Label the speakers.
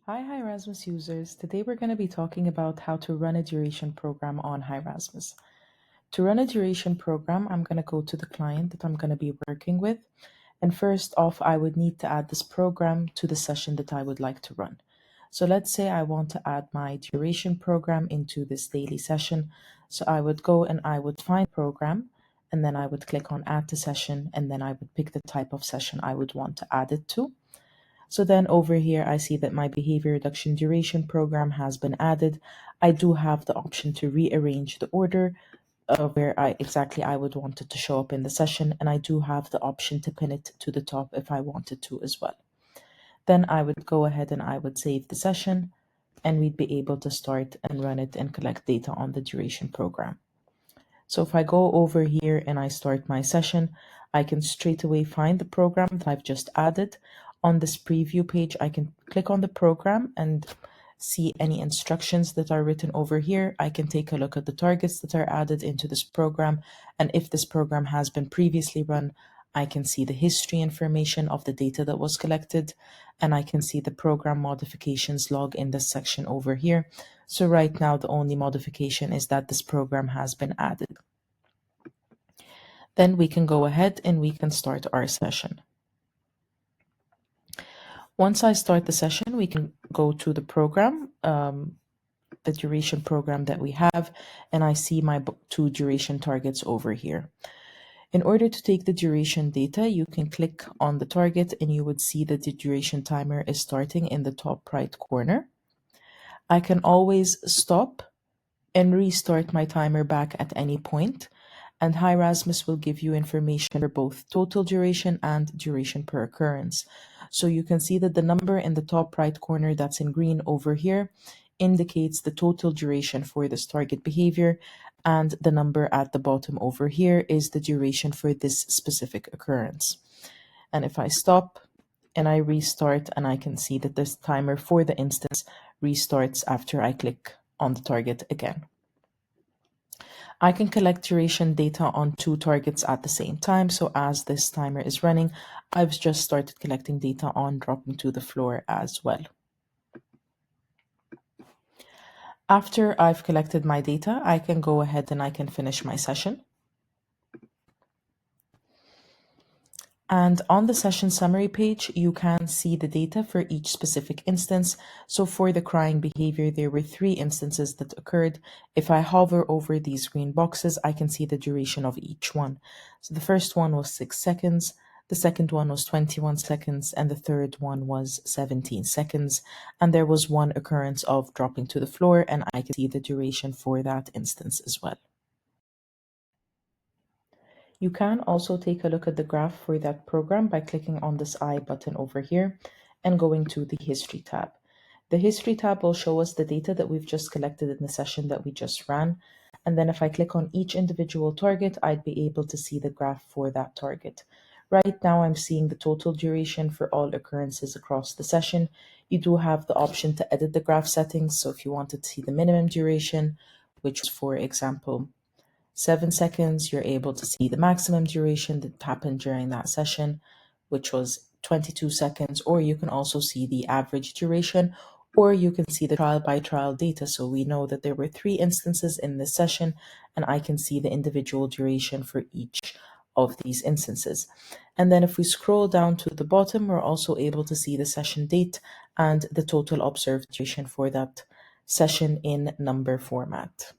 Speaker 1: Hi Erasmus users. Today we're going to be talking about how to run a duration program on Erasmus. To run a duration program, I'm going to go to the client that I'm going to be working with. And first off, I would need to add this program to the session that I would like to run. So let's say I want to add my duration program into this daily session. So I would go and I would find program, and then I would click on add to session, and then I would pick the type of session I would want to add it to. So then over here, I see that my behavior reduction duration program has been added. I do have the option to rearrange the order of where I would want it to show up in the session, and I do have the option to pin it to the top if I wanted to as well. Then I would go ahead and I would save the session, and we'd be able to start and run it and collect data on the duration program. So if I go over here and I start my session, I can straight away find the program that I've just added. On this preview page, I can click on the program and see any instructions that are written over here. I can take a look at the targets that are added into this program. And if this program has been previously run, I can see the history information of the data that was collected, and I can see the program modifications log in this section over here. So right now, the only modification is that this program has been added. Then we can go ahead and we can start our session. Once I start the session, we can go to the program, the duration program that we have, and I see my two duration targets over here. In order to take the duration data, you can click on the target and you would see that the duration timer is starting in the top right corner. I can always stop and restart my timer back at any point, and Erasmus will give you information for both total duration and duration per occurrence. So you can see that the number in the top right corner that's in green over here indicates the total duration for this target behavior, and the number at the bottom over here is the duration for this specific occurrence. And if I stop and I restart, and I can see that this timer for the instance restarts after I click on the target again. I can collect duration data on two targets at the same time. So as this timer is running, I've just started collecting data on dropping to the floor as well. After I've collected my data, I can go ahead and I can finish my session. And on the session summary page, you can see the data for each specific instance. So for the crying behavior, there were 3 instances that occurred. If I hover over these green boxes, I can see the duration of each one. So the first one was 6 seconds, the second one was 21 seconds, and the third one was 17 seconds. And there was one occurrence of dropping to the floor, and I can see the duration for that instance as well. You can also take a look at the graph for that program by clicking on this I button over here and going to the History tab. The History tab will show us the data that we've just collected in the session that we just ran. And then if I click on each individual target, I'd be able to see the graph for that target. Right now, I'm seeing the total duration for all occurrences across the session. You do have the option to edit the graph settings. So if you wanted to see the minimum duration, which was, for example, 7 seconds, you're able to see the maximum duration that happened during that session, which was 22 seconds, or you can also see the average duration, or you can see the trial by trial data. So we know that there were 3 instances in this session, and I can see the individual duration for each of these instances. And then if we scroll down to the bottom, we're also able to see the session date and the total observed duration for that session in number format.